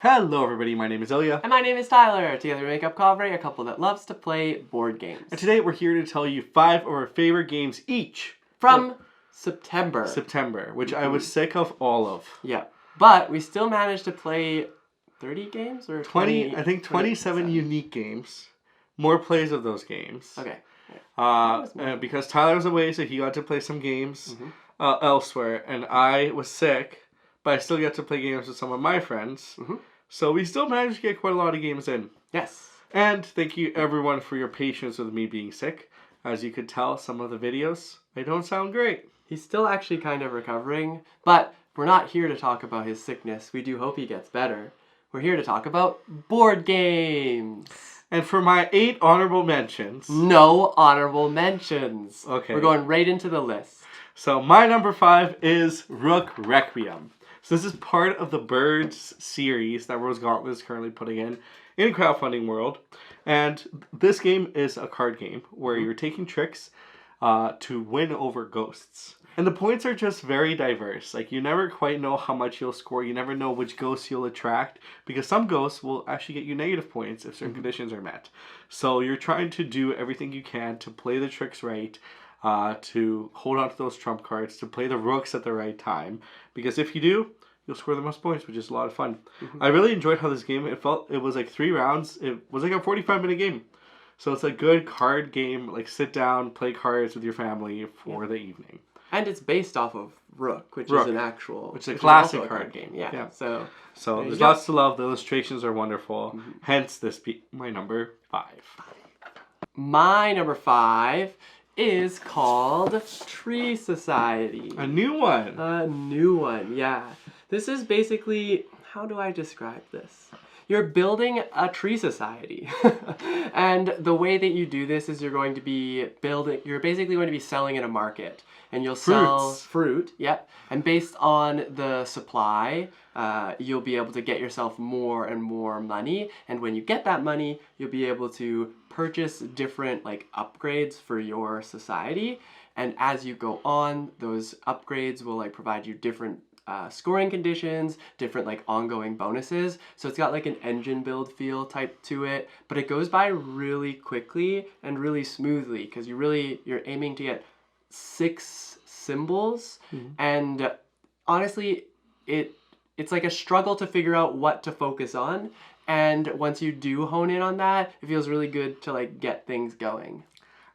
Hello everybody, my name is Ilya. And my name is Tylor. Together we make up Kovray, a couple that loves to play board games. And today we're here to tell you 5 of our favorite games each. From September. Which I was sick of all of. Yeah. But we still managed to play 30 games? Or 20, I think 27 unique games. More plays of those games. Okay. Because Tyler was away, so he got to play some games elsewhere. And I was sick, but I still get to play games with some of my friends. So we still managed to get quite a lot of games in. Yes. And thank you everyone for your patience with me being sick. As you could tell, some of the videos, they don't sound great. He's still actually kind of recovering, but we're not here to talk about his sickness. We do hope he gets better. We're here to talk about board games. And for my 8 honorable mentions... No honorable mentions. Okay. We're going right into the list. So my number 5 is Rook Requiem. So this is part of the Birds series that Rose Gauntlet is currently putting in crowdfunding world. And this game is a card game where you're taking tricks to win over ghosts. And the points are just very diverse. Like, you never quite know how much you'll score. You never know which ghosts you'll attract. Because some ghosts will actually get you negative points if certain conditions are met. So you're trying to do everything you can to play the tricks right. To hold on to those trump cards, to play the rooks at the right time. Because if you do, you'll score the most points, which is a lot of fun. I really enjoyed how this game, it was like 3 rounds. It was like a 45-minute game. So it's a good card game, like sit down, play cards with your family for the evening. And it's based off of Rook, which is an actual... Which is a classic card game. Yeah. So there's lots to love. The illustrations are wonderful. Hence, this my number 5. My number 5 is called Tree Society. A new one. A new one, yeah. This is basically, how do I describe this? You're building a tree society. And the way that you do this is you're basically going to be selling in a market. And you'll sell fruit, yep. And based on the supply, you'll be able to get yourself more and more money. And when you get that money, you'll be able to purchase different upgrades for your society. And as you go on, those upgrades will provide you different scoring conditions, different ongoing bonuses. So it's got an engine build feel type to it, but it goes by really quickly and really smoothly because you're aiming to get 6 symbols, and honestly, it's like a struggle to figure out what to focus on. And once you do hone in on that, it feels really good to get things going.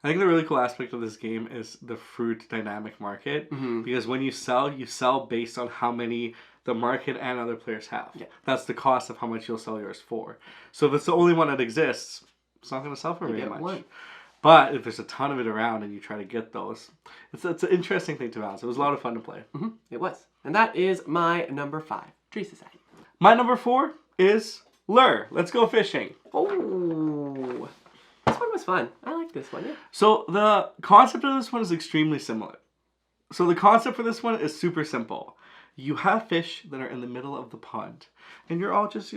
I think the really cool aspect of this game is the fruit dynamic market, because when you sell based on how many the market and other players have. Yeah. That's the cost of how much you'll sell yours for. So if it's the only one that exists, it's not going to sell for very much. One. But if there's a ton of it around and you try to get those, it's an interesting thing to balance. It was a lot of fun to play. It was. And that is my number 5, Tree Society. My number 4 is Lure. Let's go fishing. Oh, this one was fun. I like this one, yeah. So the concept of this one is extremely similar. So the concept for this one is super simple. You have fish that are in the middle of the pond. And you're all just,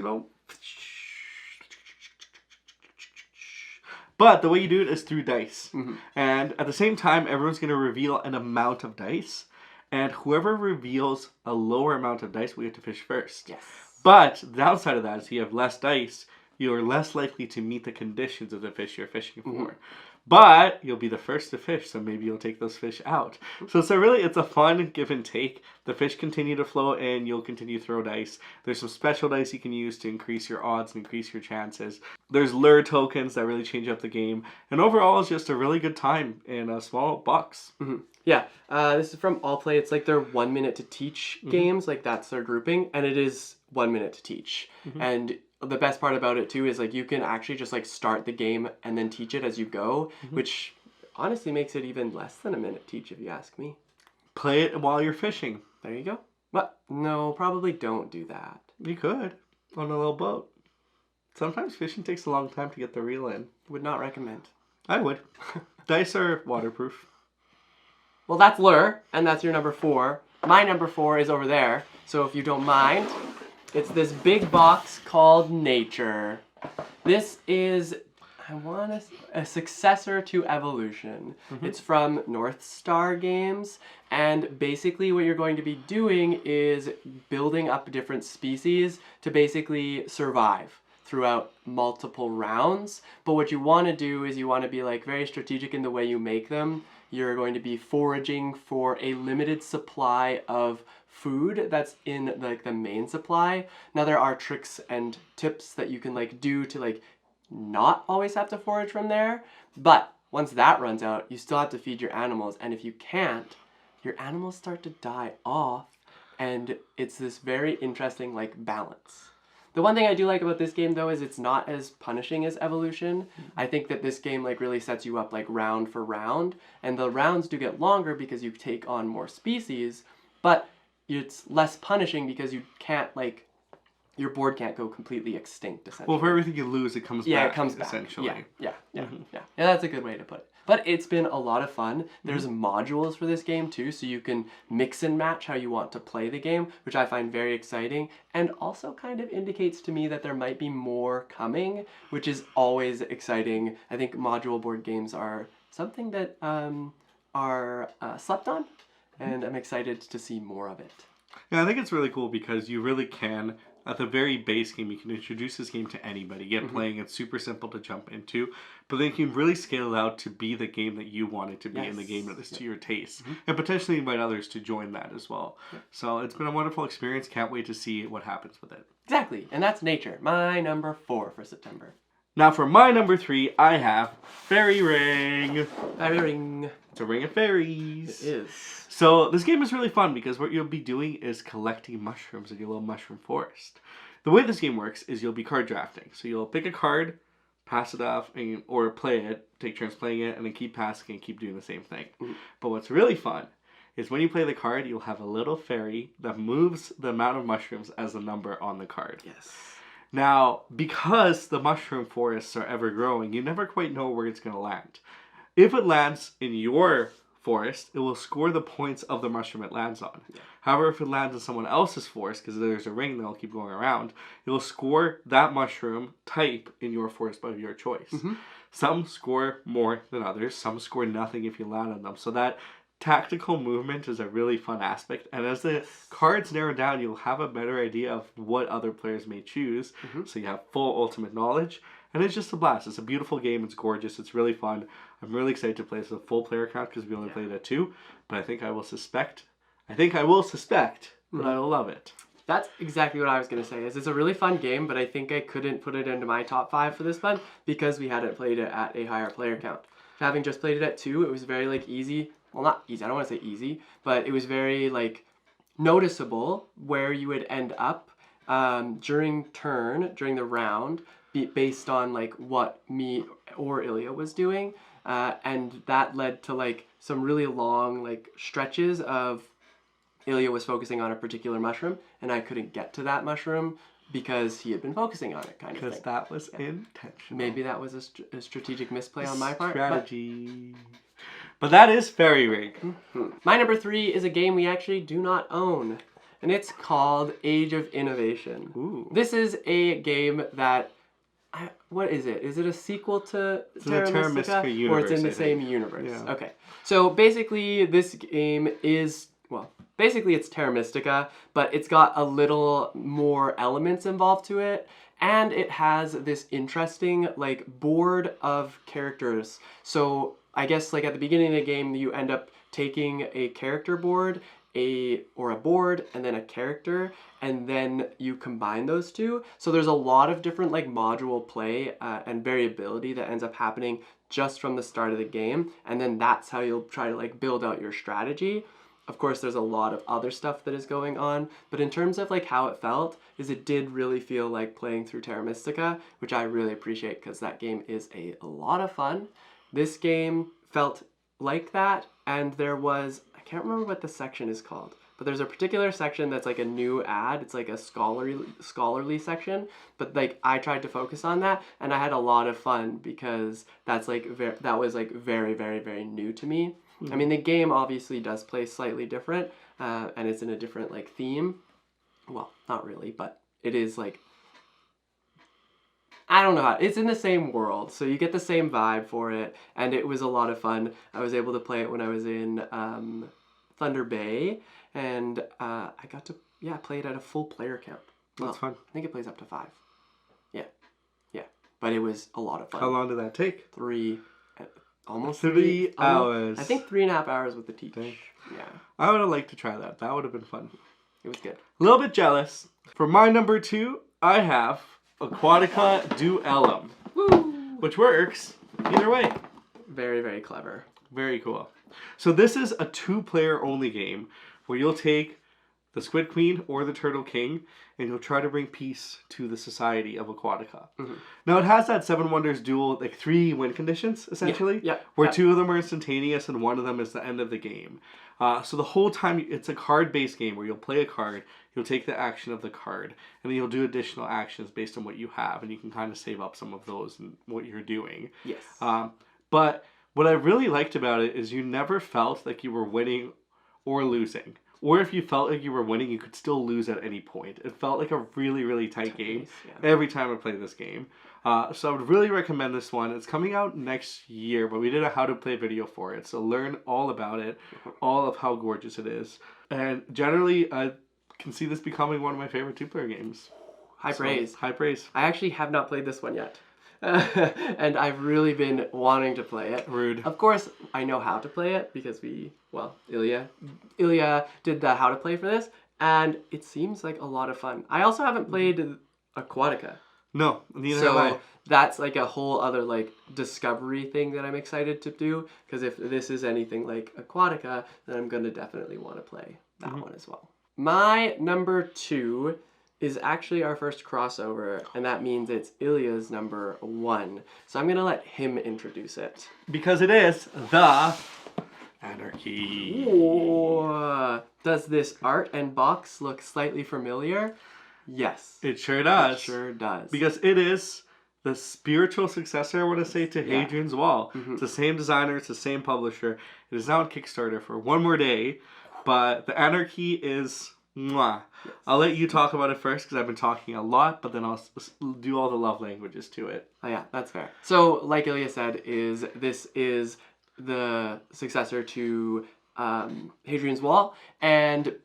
But the way you do it is through dice. And at the same time, everyone's going to reveal an amount of dice. And whoever reveals a lower amount of dice will get to fish first. Yes. But the downside of that is if you have less dice, you're less likely to meet the conditions of the fish you're fishing for. But you'll be the first to fish, so maybe you'll take those fish out. So it's a fun give and take. The fish continue to flow in, you'll continue to throw dice. There's some special dice you can use to increase your odds and increase your chances. There's lure tokens that really change up the game. And overall, it's just a really good time in a small box. Yeah, this is from All Play. It's their 1 minute to teach games. That's their grouping. And it is 1 minute to teach. And the best part about it too is you can actually just start the game and then teach it as you go, which honestly makes it even less than a minute teach if you ask me. Play it while you're fishing. There you go. What? No, probably don't do that. You could on a little boat. Sometimes fishing takes a long time to get the reel in. Would not recommend. I would. Dice are waterproof. Well, that's Lure, and that's your number 4. My number 4 is over there, so if you don't mind, it's this big box called Nature. This is, a successor to Evolution. It's from North Star Games, and basically what you're going to be doing is building up different species to basically survive throughout multiple rounds. But what you want to do is you want to be like very strategic in the way you make them. You're going to be foraging for a limited supply of food that's in like the main supply. Now there are tricks and tips that you can like do to like not always have to forage from there, but once that runs out, you still have to feed your animals, and if you can't, your animals start to die off, and it's this very interesting like balance. The one thing I do like about this game though is it's not as punishing as Evolution. I think that this game like really sets you up like round for round, and the rounds do get longer because you take on more species, but it's less punishing because you can't like, your board can't go completely extinct, essentially. Well, for everything you lose, it comes back. Yeah, it comes back. Essentially. Yeah, that's a good way to put it. But it's been a lot of fun. There's modules for this game too, so you can mix and match how you want to play the game, which I find very exciting, and also kind of indicates to me that there might be more coming, which is always exciting. I think module board games are something that are slept on, and I'm excited to see more of it. Yeah, I think it's really cool because you really can, at the very base game, you can introduce this game to anybody, get playing. It's super simple to jump into, but then you can really scale it out to be the game that you want it to be, in the game that is to your taste, and potentially invite others to join that as well. So it's been a wonderful experience. Can't wait to see what happens with it. Exactly, and that's Nature, my number 4 for September. Now for my number 3, I have Fairy Ring. Fairy Ring. It's a ring of fairies. It is. So this game is really fun because what you'll be doing is collecting mushrooms in your little mushroom forest. The way this game works is you'll be card drafting. So you'll pick a card, pass it off, or play it, take turns playing it, and then keep passing and keep doing the same thing. But what's really fun is when you play the card, you'll have a little fairy that moves the amount of mushrooms as the number on the card. Yes. Now, because the mushroom forests are ever growing, you never quite know where it's going to land. If it lands in your forest, it will score the points of the mushroom it lands on. Yeah. However, if it lands in someone else's forest, because there's a ring that'll keep going around, it will score that mushroom type in your forest of your choice. Some score more than others. Some score nothing if you land on them. So that tactical movement is a really fun aspect, and as the cards narrow down, you'll have a better idea of what other players may choose, so you have full ultimate knowledge, and it's just a blast. It's a beautiful game. It's gorgeous. It's really fun. I'm really excited to play this with a full player count because we only played at 2, but I think I will suspect that I will love it. That's exactly what I was going to say. It's a really fun game, but I think I couldn't put it into my top 5 for this one because we hadn't played it at a higher player count. Having just played it at 2, it was very like easy. Well, not easy, I don't want to say easy, but it was very like noticeable where you would end up during the round based on like what me or Ilya was doing, and that led to like some really long like stretches of Ilya was focusing on a particular mushroom and I couldn't get to that mushroom because he had been focusing on it, kind of thing. Because that was intentional. Maybe that was a strategic misplay on my part. Strategy. But that is Fairy Ring. My number 3 is a game we actually do not own, and it's called Age of Innovation. Ooh. This is a game that, what is it? Is it a sequel to Terra Mystica? Universe, or it's in the same universe? Yeah. Okay. So basically this game is, basically it's Terra Mystica, but it's got a little more elements involved to it. And it has this interesting like board of characters. So I guess like at the beginning of the game, you end up taking a character board, a board, and then a character, and then you combine those two. So there's a lot of different like module play and variability that ends up happening just from the start of the game, and then that's how you'll try to like build out your strategy. Of course, there's a lot of other stuff that is going on, but in terms of like how it felt, is it did really feel like playing through Terra Mystica, which I really appreciate because that game is a lot of fun. This game felt like that, and there was, I can't remember what the section is called, but there's a particular section that's like a new ad. It's like a scholarly section, but like I tried to focus on that, and I had a lot of fun because that's like that was like very, very, very new to me. I mean, the game obviously does play slightly different, and it's in a different like theme. Well, not really, but it is like I don't know how. It's in the same world, so you get the same vibe for it, and it was a lot of fun. I was able to play it when I was in Thunder Bay, and I got to play it at a full player count. That's fun. I think it plays up to 5. Yeah, but it was a lot of fun. How long did that take? Almost 3 hours. I think 3.5 hours with the teach. Okay. Yeah, I would have liked to try that. That would have been fun. it was good. A little bit jealous. For my number 2, I have Aquatica Duellum, which works either way. Very, very clever. Very cool. So this is a 2-player only game where you'll take the Squid Queen or the Turtle King and you'll try to bring peace to the society of Aquatica. Now it has that 7 Wonders duel, like 3 win conditions essentially, where 2 of them are instantaneous and 1 of them is the end of the game. So the whole time it's a card-based game where you'll play a card, you'll take the action of the card, and then you'll do additional actions based on what you have, and you can kind of save up some of those and what you're doing. Yes. But what I really liked about it is you never felt like you were winning or losing. Or if you felt like you were winning, you could still lose at any point. It felt like a really, really tight game every time I played this game. So I would really recommend this one. It's coming out next year, but we did a how to play video for it. So learn all about it, all of how gorgeous it is. And generally, I can see this becoming one of my favorite 2-player games. High praise. High praise. I actually have not played this one yet. And I've really been wanting to play it. Rude. Of course, I know how to play it because Ilya did the how to play for this, and it seems like a lot of fun. I also haven't played Aquatica. No, neither have I. So that's like a whole other like discovery thing that I'm excited to do, because if this is anything like Aquatica, then I'm going to definitely want to play that one as well. My number 2 is actually our first crossover, and that means it's Ilya's number 1. So I'm going to let him introduce it. Because it is the Anarchy. Ooh. Does this art and box look slightly familiar? Yes. It sure does. It sure does. Because it is the spiritual successor, I want to say, to Hadrian's Wall. It's the same designer, it's the same publisher. It is now on Kickstarter for one more day, but the Anarchy is... Mwah. Yes. I'll let you talk about it first because I've been talking a lot, but then I'll do all the love languages to it. Oh yeah, that's fair. So, like Ilya said, this is the successor to Hadrian's Wall, and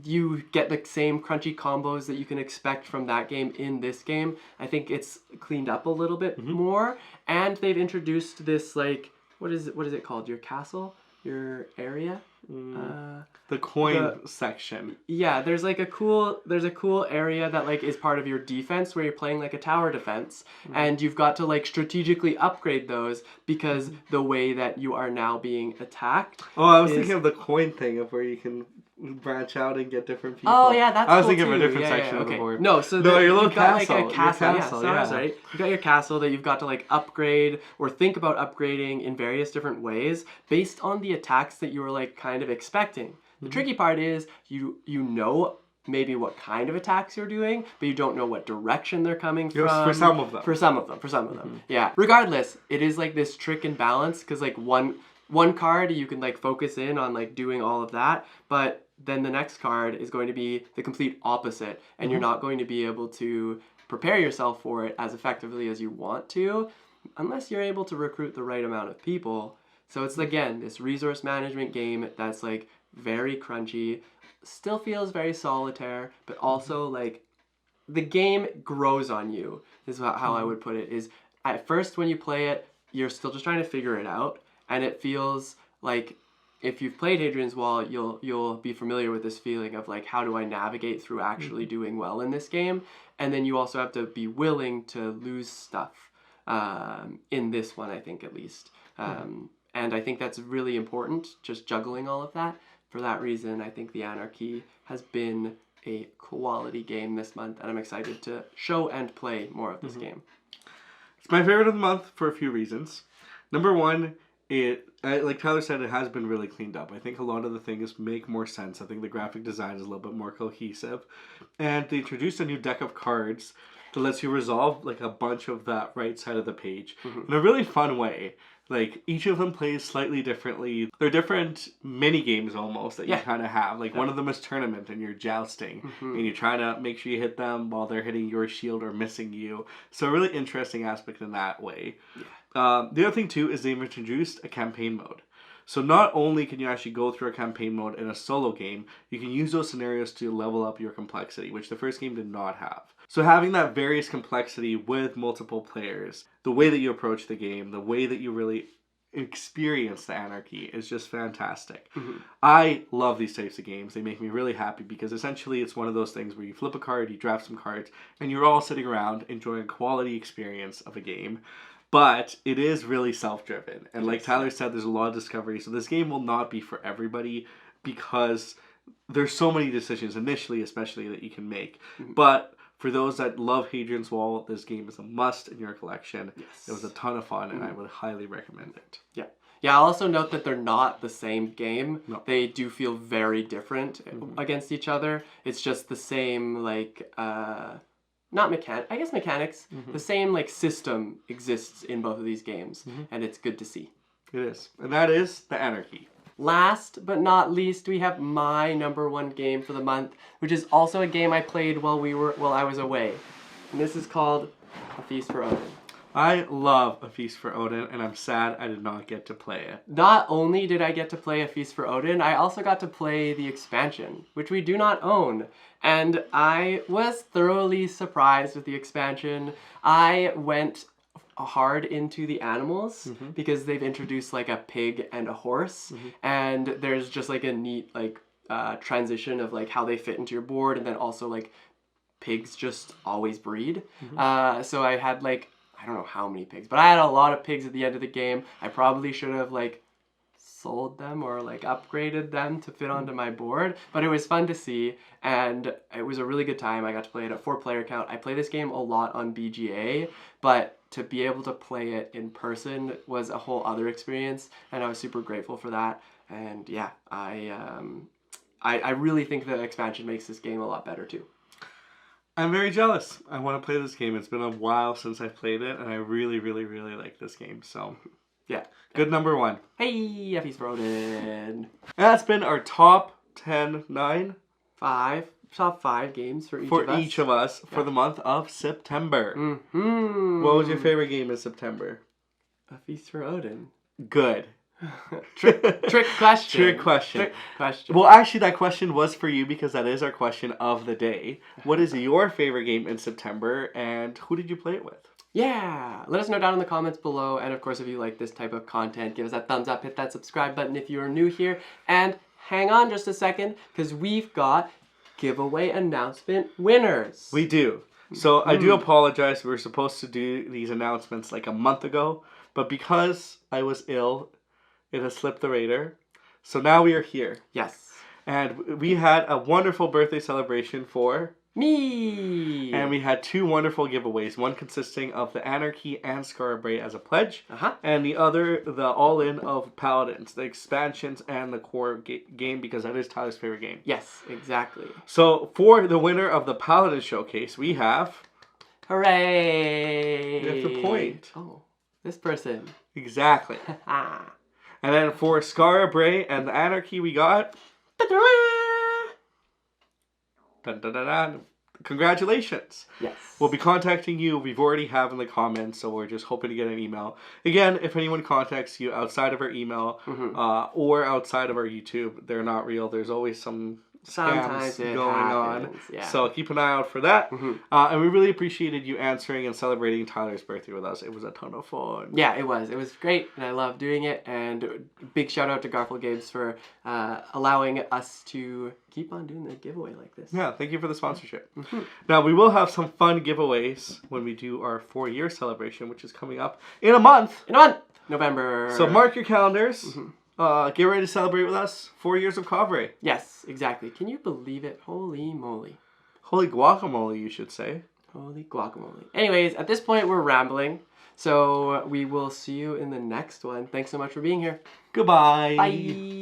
you get the same crunchy combos that you can expect from that game in this game. I think it's cleaned up a little bit more, and they've introduced this like what is it called? Your castle, your area. The coin section. Yeah, there's a cool area that like is part of your defense where you're playing like a tower defense, and you've got to like strategically upgrade those because the way that you are now being attacked. Oh, I was thinking of the coin thing of where you can branch out and get different people. Oh yeah, that's I was cool thinking too. of a different section of the board. No, so your little you've got castle. like a castle. Your castle, yeah. Right. You've got your castle that you've got to like upgrade or think about upgrading in various different ways based on the attacks that you were like kind of expecting. The tricky part is you know maybe what kind of attacks you're doing, but you don't know what direction they're coming from. For some of them. For some of them. Yeah. Regardless, it is like this trick and balance because like one card you can like focus in on like doing all of that, but then the next card is going to be the complete opposite, and you're not going to be able to prepare yourself for it as effectively as you want to unless you're able to recruit the right amount of people. So it's again this resource management game that's like very crunchy, still feels very solitaire, but also like the game grows on you is how I would put it. Is at first when you play it, you're still just trying to figure it out, and it feels like if you've played Hadrian's Wall, you'll be familiar with this feeling of like, how do I navigate through actually doing well in this game? And then you also have to be willing to lose stuff in this one, I think at least. And I think that's really important, just juggling all of that. For that reason, I think the Anarchy has been a quality game this month, and I'm excited to show and play more of this game. It's my favorite of the month for a few reasons. Number one, like Tyler said, it has been really cleaned up. I think a lot of the things make more sense. I think the graphic design is a little bit more cohesive. And they introduced a new deck of cards that lets you resolve like a bunch of that right side of the page in a really fun way. Like each of them plays slightly differently. They're different mini games almost that you kind of have. Like one of them is tournament and you're jousting and you're trying to make sure you hit them while they're hitting your shield or missing you. So a really interesting aspect in that way. The other thing too is they've introduced a campaign mode. So not only can you actually go through a campaign mode in a solo game, you can use those scenarios to level up your complexity, which the first game did not have. So having that various complexity with multiple players, the way that you approach the game, the way that you really experience the anarchy is just fantastic. I love these types of games. They make me really happy because essentially it's one of those things where you flip a card, you draft some cards, and you're all sitting around enjoying a quality experience of a game. But it is really self-driven. And like Tyler said, there's a lot of discovery. So this game will not be for everybody because there's so many decisions initially, especially, that you can make. But for those that love Hadrian's Wall, this game is a must in your collection. It was a ton of fun and I would highly recommend it. Yeah, I'll also note that they're not the same game. No. They do feel very different against each other. It's just the same, like, mechanics. The same, like, system exists in both of these games, and it's good to see. It is. And that is the Anarchy. Last but not least, we have my number one game for the month, which is also a game I played while I was away. And this is called A Feast for Odin. I love A Feast for Odin, and I'm sad I did not get to play it. Not only did I get to play A Feast for Odin, I also got to play the expansion, which we do not own. And I was thoroughly surprised with the expansion. I went hard into the animals because they've introduced like a pig and a horse, and there's just like a neat like transition of like how they fit into your board, and then also like pigs just always breed. So I had like, I don't know how many pigs, but I had a lot of pigs at the end of the game. I probably should have like sold them or like upgraded them to fit onto my board, but it was fun to see and it was a really good time. I got to play it at 4-player count. I play this game a lot on BGA, but to be able to play it in person was a whole other experience, and I was super grateful for that. And yeah, I really think the expansion makes this game a lot better too. I'm very jealous. I want to play this game. It's been a while since I've played it, and I really, really, really like this game. So, yeah. Good number one. Hey, F.E.'s for Odin. And that's been our top top 5 games for each of us for the month of September. What was your favorite game in September? A Feast for Odin. Good. Trick question. Trick question. Trick question. Well, actually, that question was for you because that is our question of the day. What is your favorite game in September, and who did you play it with? Yeah, let us know down in the comments below, and of course if you like this type of content, give us that thumbs up, hit that subscribe button if you are new here, and hang on just a second because we've got giveaway announcement winners. We do. So I do apologize. We were supposed to do these announcements like a month ago, but because I was ill, it has slipped the radar. So now we are here. Yes. And we had a wonderful birthday celebration for me. And we had 2 wonderful giveaways. One consisting of the Anarchy and Scarabray as a pledge. And the other, the all-in of Paladins, the expansions and the core game, because that is Tyler's favorite game. Yes, exactly. So for the winner of the Paladin Showcase, we have... Hooray! You have to point. Oh, this person. Exactly. And then for Scarabray and the Anarchy, we got... Dun, dun, dun, dun. Congratulations. Yes. We'll be contacting you. We've already have in the comments, so we're just hoping to get an email. Again, if anyone contacts you outside of our email or outside of our YouTube, they're not real. There's always some scams going on. Yeah. So keep an eye out for that. And we really appreciated you answering and celebrating Tyler's birthday with us. It was a ton of fun. Yeah, it was. It was great, and I loved doing it. And big shout out to Garfield Games for allowing us to keep on doing the giveaway like this. Yeah, thank you for the sponsorship. Now, we will have some fun giveaways when we do our 4-year celebration, which is coming up in a month. November. So mark your calendars. Get ready to celebrate with us 4 years of Kovray. Yes, exactly. Can you believe it? Holy moly. Holy guacamole, you should say. Holy guacamole. Anyways, at this point, we're rambling. So we will see you in the next one. Thanks so much for being here. Goodbye. Bye.